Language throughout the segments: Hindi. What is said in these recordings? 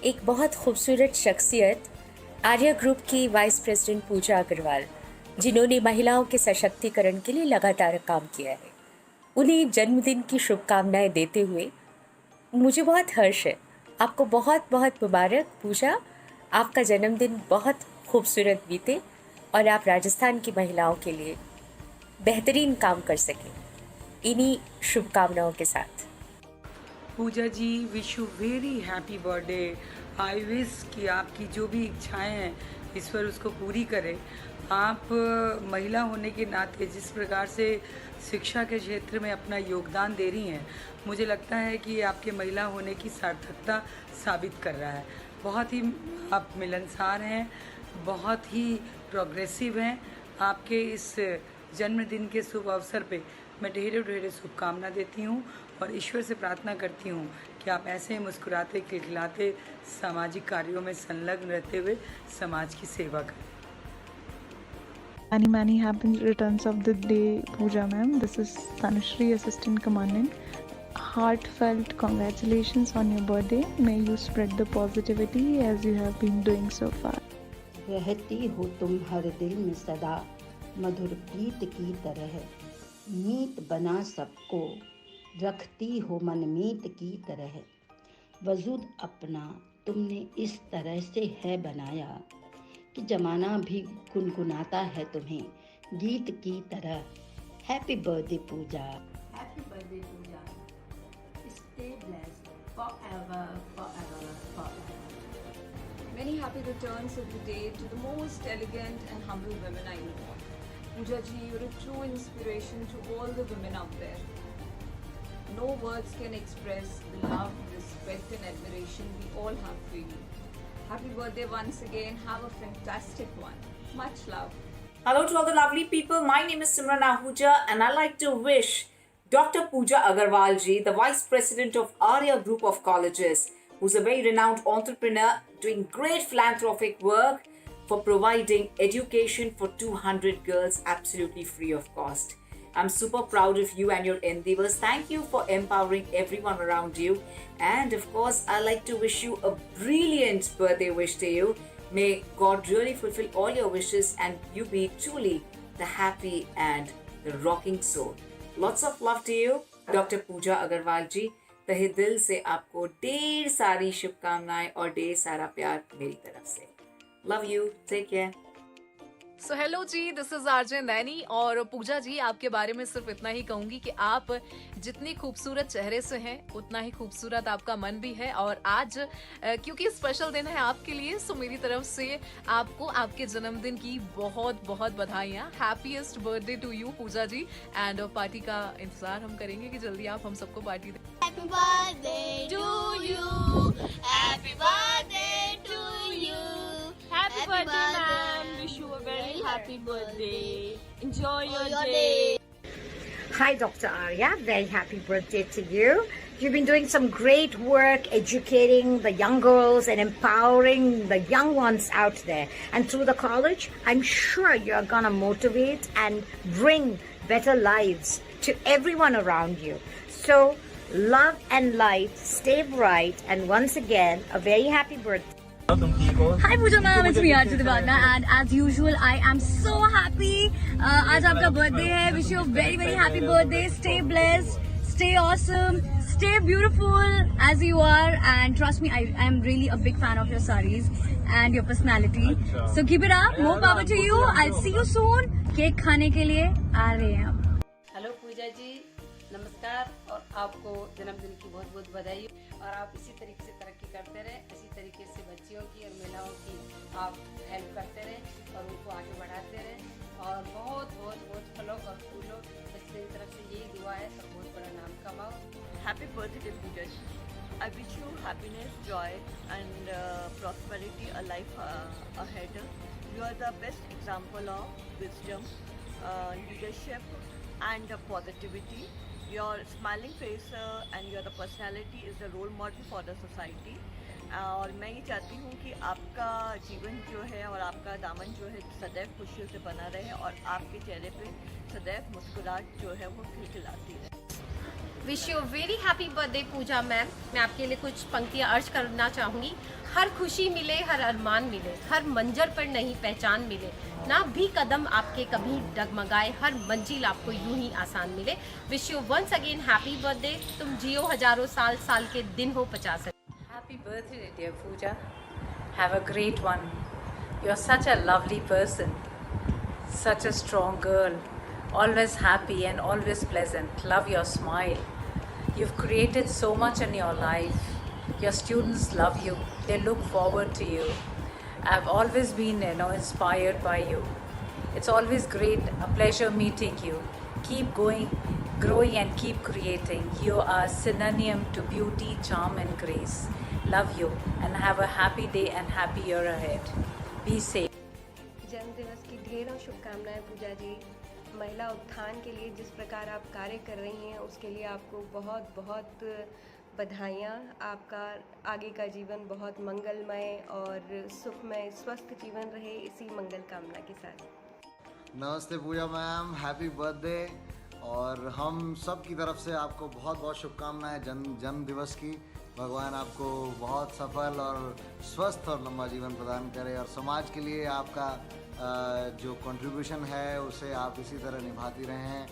एक बहुत खूबसूरत शख्सियत आर्या ग्रुप की वाइस प्रेसिडेंट पूजा अग्रवाल, जिन्होंने महिलाओं के सशक्तिकरण के लिए लगातार काम किया है, उन्हें जन्मदिन की शुभकामनाएं देते हुए मुझे बहुत हर्ष है। आपको बहुत बहुत मुबारक पूजा। आपका जन्मदिन बहुत खूबसूरत बीते और आप राजस्थान की महिलाओं के लिए बेहतरीन काम कर सकें, इन्हीं शुभकामनाओं के साथ। Pooja ji, wish you very happy birthday. I wish कि आपकी जो भी इच्छाएं हैं ईश्वर उसको पूरी करे। आप महिला होने के नाते जिस प्रकार से शिक्षा के क्षेत्र में अपना योगदान दे रही हैं, मुझे लगता है कि ये आपके महिला होने की सार्थकता साबित कर रहा है। बहुत ही आप मिलनसार हैं, बहुत ही प्रोग्रेसिव हैं। आपके इस जन्मदिन के शुभ अवसर पे मैं ढेरों ढेरों शुभकामना देती हूँ और ईश्वर से प्रार्थना करती हूँ कि आप ऐसे मुस्कुराते खिलखिलाते सामाजिक कार्यों में संलग्न रहते हुए समाज की सेवा करें। Many happy returns of the day, Pooja ma'am. This is Tanushree, Assistant Commandant. Heartfelt congratulations on your birthday. May you spread the positivity as you have been doing so far. रहती हो तुम हर दिल में सदा, मधुर प्रीत की तरह, मीत बना सबको, रखती हो मनमीत की तरह। वजूद अपना तुमने इस तरह से है बनाया कि जमाना भी गुनगुनाता है तुम्हें गीत की तरह। Happy birthday Puja. Happy birthday, Pooja. Stay blessed forever, forever, forever. Many happy returns of the day to the most elegant and humble women I know. Pooja ji, you're a true inspiration to all the women out there. No words can express the love, respect and admiration we all have for you. Happy birthday once again. Have a fantastic one. Much love. Hello to all the lovely people. My name is Simran Ahuja and I'd like to wish Dr. Pooja Agarwal ji, the Vice President of Arya Group of Colleges, who's a very renowned entrepreneur doing great philanthropic work for providing education for 200 girls absolutely free of cost. I'm super proud of you and your endeavors. Thank you for empowering everyone around you. And of course, I'd like to wish you a brilliant birthday wish to you. May God really fulfill all your wishes and you be truly the happy and the rocking soul. Lots of love to you, Dr. Pooja Agarwal ji. तहे दिल से आपको ढेर सारी शुभकामनाएं और ढेर सारा प्यार मेरी तरफ से। Love you. Take care. So hello जी, दिस इज आरजे नैनी। और पूजा जी, आपके बारे में सिर्फ इतना ही कहूंगी कि आप जितनी खूबसूरत चेहरे से हैं उतना ही खूबसूरत आपका मन भी है। और आज क्योंकि स्पेशल दिन है आपके लिए, सो मेरी तरफ से आपको आपके जन्मदिन की बहुत बहुत बधाइयाँ। Happiest birthday to you Pooja ji. And party का इंतजार हम करेंगे कि जल्दी आप हम सबको पार्टी दें। Happy birthday to you. Happy birthday to you. Happy birthday, ma'am. Wish you a very happy birthday. Enjoy your day. Hi, Dr. Arya. Very happy birthday to you. You've been doing some great work educating the young girls and empowering the young ones out there. And through the college, I'm sure you're going to motivate and bring better lives to everyone around you. So, love and light, stay bright, and once again, a very happy birthday. Hi Pooja ma'am, it's me Arju Devagna and as usual I am so happy. आज आपका birthday है. Wish you a very very happy birthday. Stay blessed, stay awesome, stay beautiful as you are, and trust me, I am really a big fan of your sarees and your personality. So keep it up. More power to you. I'll see you soon. Cake खाने के लिए आ रहे हैं हम। हेलो पूजा जी, नमस्कार और आपको जन्मदिन की बहुत बहुत बधाई। और आप इसी तरीके से तरक्की करते रहें, इसी तरीके से बच्चियों की और महिलाओं की आप हेल्प करते रहें और उनको आगे बढ़ाते रहें और बहुत बहुत बहुत फलों और फूलों। बच्चे की तरफ से यही दुआ है, सब बहुत बड़ा नाम कमाओ। Happy birthday, Pooja ji. I wish you happiness, joy, and prosperity, a life ahead. You are the best example of wisdom, leadership, and positivity. Your smiling face and your the personality is the role model for the society. और मैं ये चाहती हूँ कि आपका जीवन जो है और आपका दामन जो है सदैव खुशियों से बना रहे और आपके चेहरे पे सदैव मुस्कुराहट जो है वो खिलखिलाती रहे। Wish you very happy birthday Pooja ma'am. मैं आपके लिए कुछ पंक्तियाँ अर्ज करना चाहूँगी। हर खुशी मिले, हर अरमान मिले, हर मंजर पर नहीं पहचान मिले, ना भी कदम आपके कभी डगमगाए, हर मंजिल आपको यूं ही आसान मिले। Wish you once again happy birthday. तुम जियो हजारों साल, साल के दिन हो 50। Happy birthday, dear Pooja. Have a great one. You're such a lovely person, such a strong girl, always happy and always pleasant. Love your smile. You've created so much in your life. Your students love you. They look forward to you. I've always been, inspired by you. It's always great, a pleasure meeting you. Keep going, growing and keep creating. You are synonym to beauty, charm and grace. Love you and have a happy day and happy year ahead. Be safe. जन्मदिवस की ढेरों शुभकामनाएं पूजा जी। महिला उत्थान के लिए जिस प्रकार आप कार्य कर रही हैं उसके लिए आपको बहुत बहुत बधाइयाँ। आपका आगे का जीवन बहुत मंगलमय और सुखमय स्वस्थ जीवन रहे, इसी मंगल कामना के साथ। नमस्ते पूजा मैम, हैप्पी बर्थडे। और हम सब की तरफ से आपको बहुत बहुत शुभकामनाएं जन्म दिवस की। भगवान आपको बहुत सफल और स्वस्थ और लंबा जीवन प्रदान करे और समाज के लिए आपका जो कंट्रीब्यूशन है उसे आप इसी तरह निभाती रहें।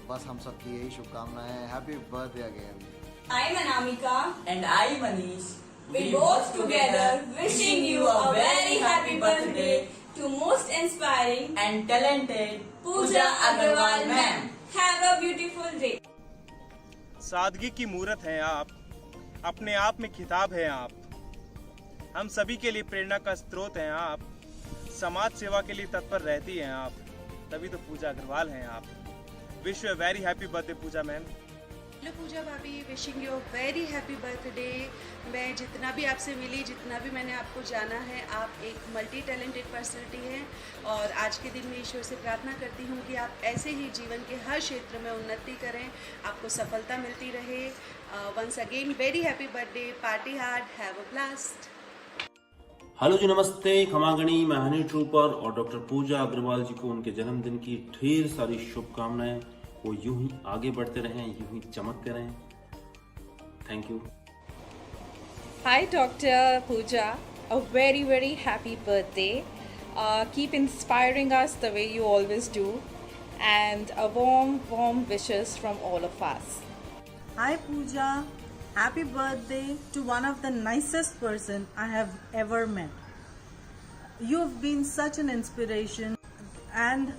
बस हम सबकी यही शुभकामनाएं। Happy birthday again. I'm Anamika and I Manish. We both together wishing you a very happy birthday to most inspiring and talented Pooja Agarwal ma'am. Have a beautiful day. सादगी की मूरत हैं आप, अपने आप में खिताब हैं आप, हम सभी के लिए प्रेरणा का स्रोत हैं आप, समाज सेवा के लिए तत्पर रहती हैं आप, तभी तो पूजा अग्रवाल हैं आप। Wish you a very happy birthday Pooja ma'am. Hello Pooja भाभी, wishing you very happy birthday. मैं जितना भी आपसे मिली, जितना भी मैंने आपको जाना है, आप एक मल्टी टैलेंटेड पर्सनैलिटी हैं और आज के दिन में ईश्वर से प्रार्थना करती हूँ कि आप ऐसे ही जीवन के हर क्षेत्र में उन्नति करें, आपको सफलता मिलती रहे। Once again very happy birthday, party hard, have a blast. Hello जी, नमस्ते खमागणी। मैं हनी ट्रूपर और डॉक्टर पूजा अग्रवाल जी को उनके जन्मदिन की ढेर सारी शुभकामनाएं। वो यूं ही आगे बढ़ते रहें, यूं ही चमकते रहें। Thank you. Hi Dr. Pooja, a very very happy birthday. Keep inspiring us the way you always do, and a warm wishes from all of us. Hi Pooja, happy birthday to one of the nicest person I have ever met. You have been such an inspiration, and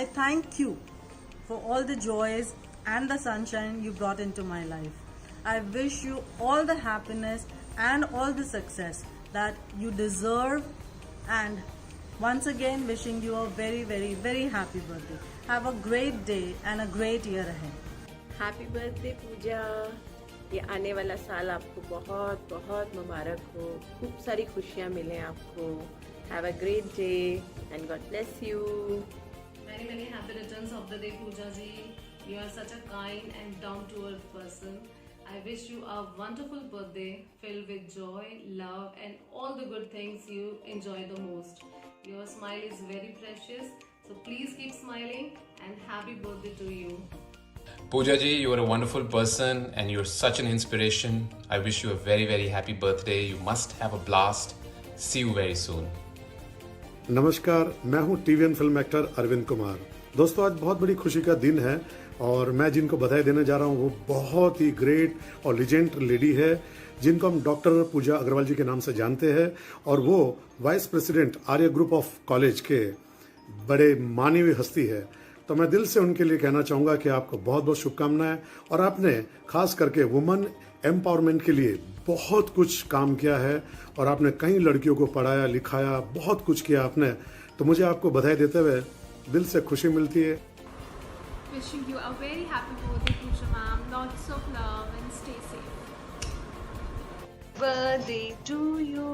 I thank you for all the joys and the sunshine you brought into my life. I wish you all the happiness and all the success that you deserve, and once again wishing you a very very very happy birthday. Have a great day and a great year ahead. Happy birthday Pooja. ये आने वाला साल आपको बहुत बहुत मुबारक हो, खूब सारी खुशियाँ मिलें आपको। Have a great day and God bless you. Many happy returns of the day, Pooja ji. You are such a kind and down-to-earth person. I wish you a wonderful birthday filled with joy, love and all the good things you enjoy the most. Your smile is very precious, so please keep smiling and happy birthday to you. Pooja ji, you are a wonderful person and you're such an inspiration. I wish you a very very happy birthday. You must have a blast. See you very soon. नमस्कार, मैं हूं TVN film actor Arvind Kumar. दोस्तों, आज बहुत बड़ी खुशी का दिन है और मैं जिनको बधाई देने जा रहा हूं वो बहुत ही ग्रेट और लीजेंड लेडी है जिनको हम डॉक्टर पूजा अग्रवाल जी के नाम से जानते हैं और वो vice president Arya group of college के बड़े मानी हुई हस्ती है। तो मैं दिल से उनके लिए कहना चाहूँगा कि आपको बहुत बहुत शुभकामनाएं। और आपने खास करके वुमेन एम्पावरमेंट के लिए बहुत कुछ काम किया है और आपने कई लड़कियों को पढ़ाया लिखाया, बहुत कुछ किया आपने। तो मुझे आपको बधाई देते हुए दिल से खुशी मिलती है। Wishing you a very happy birthday, Pooja ma'am. Lots of love and stay safe. Birthday to you.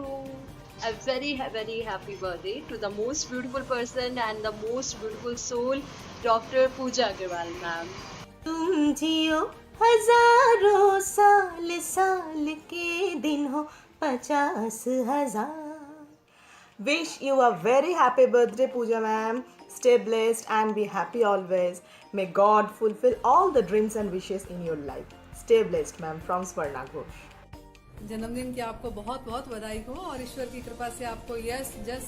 A very very happy birthday to the most beautiful person and the most beautiful soul, Dr. Pooja Agarwal ma'am. तुम जियो हजारों साल, साल के दिन हो 50,000. Wish you a very happy birthday, Pooja ma'am. Stay blessed and be happy always. May God fulfill all the dreams and wishes in your life. Stay blessed, ma'am. From Swarna Ghosh. जन्मदिन की आपको बहुत बहुत बधाई हो और ईश्वर की कृपा से आपको यश जस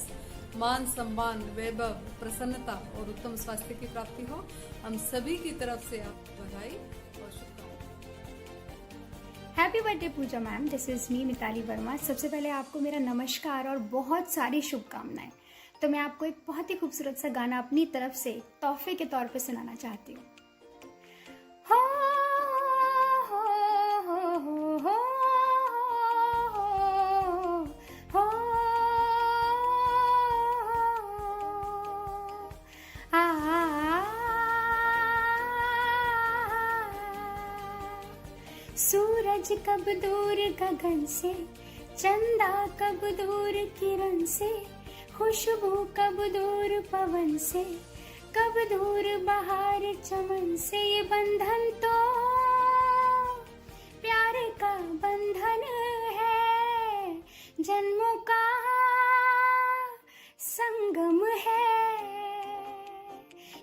मान सम्मान वैभव प्रसन्नता और उत्तम स्वास्थ्य की प्राप्ति हो। हम सभी की तरफ से आपको बधाई और शुभकामनाएं। Happy birthday Pooja ma'am, this is me Mitali Verma. सबसे पहले आपको मेरा नमस्कार और बहुत सारी शुभकामनाएं। तो मैं आपको एक बहुत ही खूबसूरत सा गाना अपनी तरफ से तोहफे के तौर पे सुनाना चाहती हूँ। सूरज कब दूर गगन से, चंदा कब दूर किरण से, खुशबू कब दूर पवन से, कब दूर बहार चमन से। ये बंधन तो प्यार का बंधन है, जन्मों का संगम है।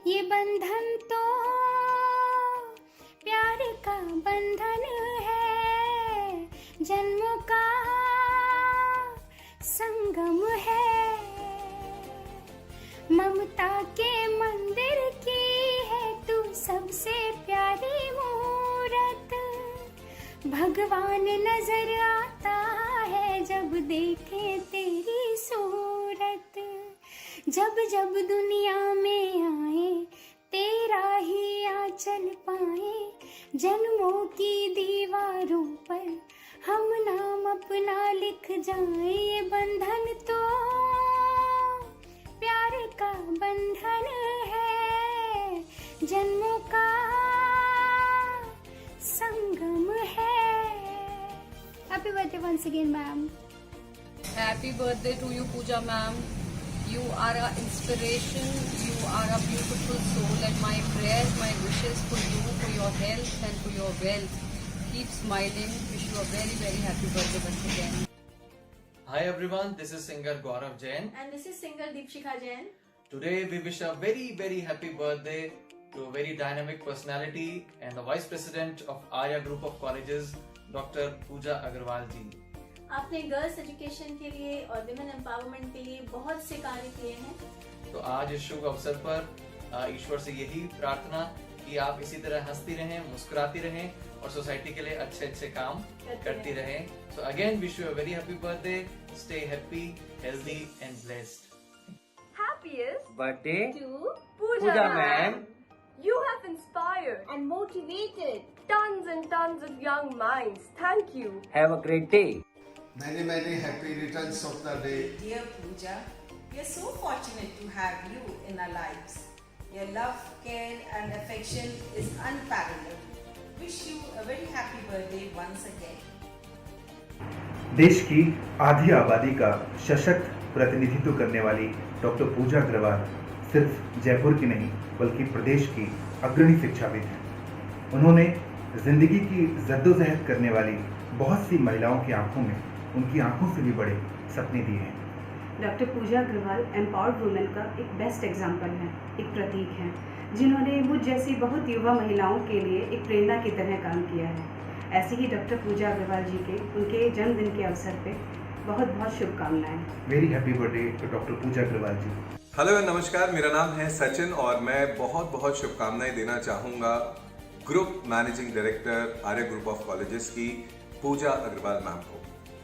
ये बंधन तो प्यार का बंधन है, जन्मों का संगम है। ममता के मंदिर की है तू सबसे प्यारी मूरत। भगवान नजर आता है जब देखे तेरी सूरत। जब जब दुनिया में आए तेरा ही आंचल पाए, जन्मों की दीवारों पर हम नाम अपना लिख जाए। ये बंधन तो प्यार का बंधन है, जन्मों का संगम है। Happy birthday once again ma'am. Happy birthday to you Pooja ma'am. You are an inspiration, you are a beautiful soul, and my prayers, my wishes for you, for your health and for your wealth. Keep smiling. Wish you a very, very happy birthday once again. Hi everyone, this is singer Gaurav Jain. And this is singer Deepshikha Jain. Today we wish a very, very happy birthday to a very dynamic personality and the Vice President of Arya Group of Colleges, Dr. Pooja Agarwal ji. आपने गर्ल्स एजुकेशन के लिए और विमेन एम्पावरमेंट के लिए बहुत से कार्य किए हैं। तो आज इस शुभ अवसर पर ईश्वर से यही प्रार्थना कि आप इसी तरह हंसती रहें, मुस्कुराती रहें और सोसाइटी के लिए अच्छे अच्छे काम करती रहें। So again wish you a very happy birthday. Stay happy, healthy and blessed. Happiest birthday to Pooja ma'am. You have inspired and motivated tons and tons of young minds. Thank you. Have a great day. Many, many happy returns of the day. Dear Pooja, we are so fortunate to have you in our lives. Your love, care and affection is unparalleled. Wish you a very happy birthday once again. देश की आधी आबादी का सशक्त प्रतिनिधित्व करने वाली डॉक्टर पूजा अग्रवाल सिर्फ जयपुर की नहीं बल्कि प्रदेश की अग्रणी शिक्षाविद हैं। उन्होंने जिंदगी की जद्दोजहद करने वाली बहुत सी महिलाओं की आंखों में उनकी आंखों से भी बड़े सपने दिए हैं। Doctor Pooja Agarwal empowered women का एक बेस्ट एग्जाम्पल है, एक प्रतीक है, जिन्होंने मुझ जैसी बहुत युवा महिलाओं के लिए एक प्रेरणा की तरह काम किया है। ऐसे ही डॉक्टर पूजा अग्रवाल जी के उनके जन्मदिन के अवसर पे बहुत बहुत शुभकामनाएं। Very happy birthday to doctor Pooja Agarwal ji. Hello नमस्कार, मेरा नाम है सचिन और मैं बहुत बहुत शुभकामनाएं देना चाहूँगा group managing director Arya group of colleges की पूजा अग्रवाल मैम को।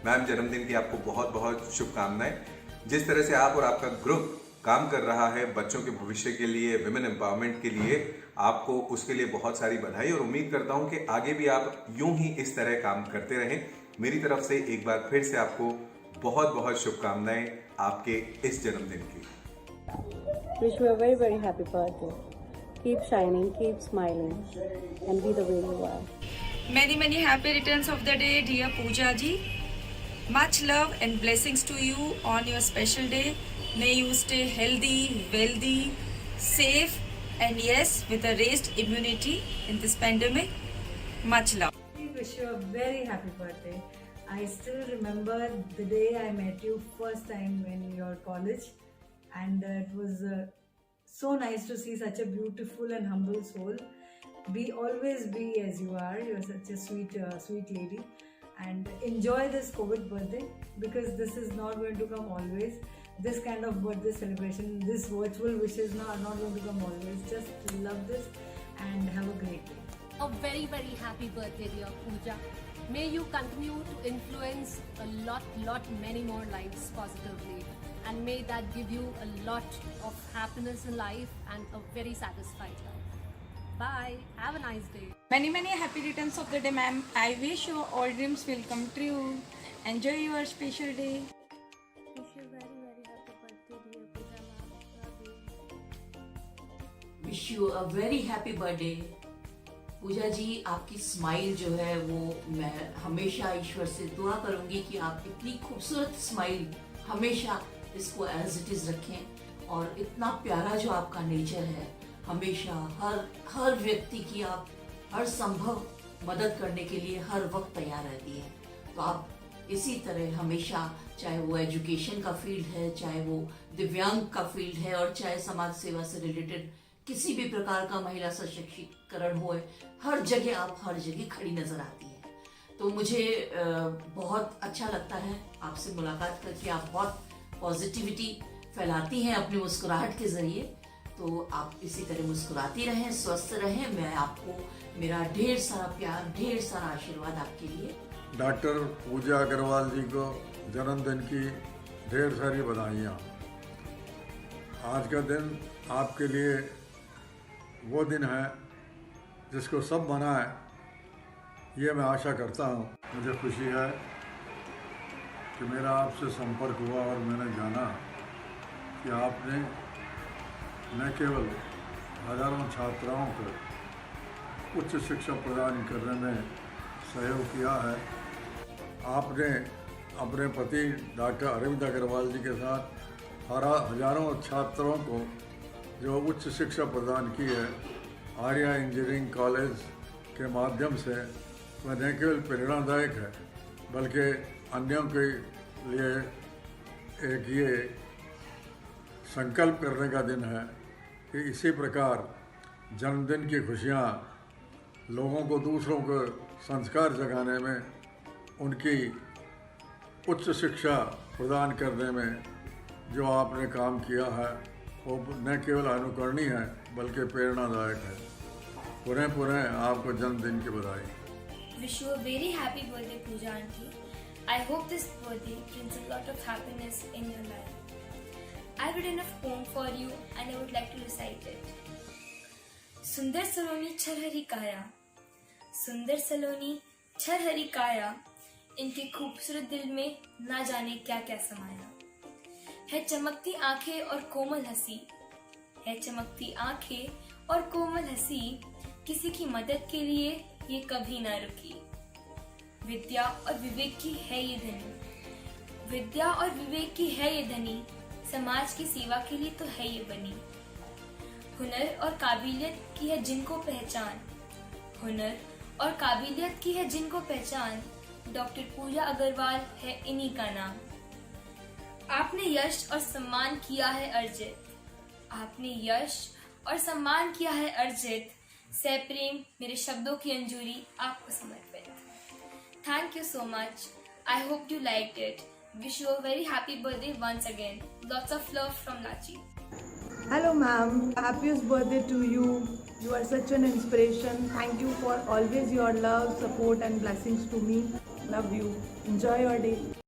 मैम, जन्मदिन की आपको बहुत बहुत शुभकामनाएं। जिस तरह से आप और आपका ग्रुप काम कर रहा है बच्चों के भविष्य के लिए, विमेन एम्पावरमेंट के लिए, आपको उसके लिए बहुत सारी बधाई और उम्मीद करता हूं कि आगे भी आप यूं ही इस तरह काम करते रहें। मेरी तरफ से एक बार फिर से आपको बहुत बहुत शुभकामनाएं आपके इस जन्मदिन की। Wish you a very very happy birthday. Keep shining, keep smiling, and be the way you are. Many happy returns of the day, dear Pooja ji. Much love and blessings to you on your special day. May you stay healthy, wealthy, safe, and yes, with a raised immunity in this pandemic. Much love. We wish you a very happy birthday. I still remember the day I met you first time in your college, and it was So nice to see such a beautiful and humble soul. Always be as you are. You're such a sweet lady. And enjoy this COVID birthday, because this is not going to come always. This kind of birthday celebration, this virtual wishes are not going to come always. Just love this and have a great day. A very, very happy birthday, dear Pooja. May you continue to influence a lot, many more lives positively. And may that give you a lot of happiness in life and a very satisfied life. Bye. Have a nice day. Many happy returns of the day, ma'am. I wish your all dreams will come true. Enjoy your special day. Wish you very, very happy birthday, dear Pooja ma'am. Love you. Wish you a very happy birthday Pooja ji. आपकी स्माइल जो है वो मैं हमेशा ईश्वर से दुआ करूंगी कि आप इतनी खूबसूरत स्माइल हमेशा इसको एज इट इज रखें, और इतना प्यारा जो आपका नेचर है, हमेशा हर व्यक्ति की आप हर संभव मदद करने के लिए हर वक्त तैयार रहती है। तो आप इसी तरह हमेशा, चाहे वो एजुकेशन का फील्ड है, चाहे वो दिव्यांग का फील्ड है, और चाहे समाज सेवा से रिलेटेड किसी भी प्रकार का महिला सशक्तिकरण हो, हर जगह आप हर जगह खड़ी नजर आती है। तो मुझे बहुत अच्छा लगता है आपसे मुलाकात करके। आप बहुत पॉजिटिविटी फैलाती हैं अपनी मुस्कुराहट के जरिए। तो आप इसी तरह मुस्कुराती रहें, स्वस्थ रहें। मैं आपको मेरा ढेर सारा प्यार, ढेर सारा आशीर्वाद आपके लिए। डॉक्टर पूजा अग्रवाल जी को जन्मदिन की ढेर सारी बधाइयाँ। आज का दिन आपके लिए वो दिन है जिसको सब मनाए, ये मैं आशा करता हूँ। मुझे खुशी है कि मेरा आपसे संपर्क हुआ और मैंने जाना कि आपने न केवल हजारों छात्राओं को उच्च शिक्षा प्रदान करने में सहयोग किया है, आपने अपने पति डॉक्टर अरविंद अग्रवाल जी के साथ हजारों छात्रों को जो उच्च शिक्षा प्रदान की है आर्या इंजीनियरिंग कॉलेज के माध्यम से, वह न केवल प्रेरणादायक है बल्कि अन्यों के लिए एक ये संकल्प करने का दिन है कि इसी प्रकार जन्मदिन की खुशियाँ लोगों को, दूसरों को संस्कार जगाने में, उनकी उच्च शिक्षा प्रदान करने में जो आपने काम किया है वो न केवल अनुकरणीय है बल्कि प्रेरणादायक है। पुनः आपको जन्मदिन की बधाई। Wish you a very happy birthday, Pooja auntie. I hope this birthday brings a lot of happiness in your life. I've written a poem for you and I would like to recite it. सुंदर सलोनी छरहरी काया, सुंदर सलोनी छरहरी काया, इनके खूबसूरत दिल में ना जाने क्या क्या समाया है। चमकती आंखें और कोमल हंसी, है चमकती आंखें और कोमल हंसी, किसी की मदद के लिए ये कभी ना रुकी। विद्या और विवेक की है ये धनी, विद्या और विवेक की है ये धनी, समाज की सेवा के लिए तो है ये बनी। हुनर और काबिलियत की है जिनको पहचान, हुनर और काबिलियत की है जिनको पहचान, डॉक्टर पूजा अग्रवाल है इन्हीं का नाम। आपने यश और सम्मान किया है अर्जित, आपने यश और सम्मान किया है अर्जित, सप्रेम मेरे शब्दों की अंजूरी आपको समर्पित। Thank you so much. I hope you liked it. Wish you a very happy birthday once again. Lots of love from Lachi. Hello ma'am, happiest birthday to you. You are such an inspiration. Thank you for always your love, support and blessings to me. Love you. Enjoy your day.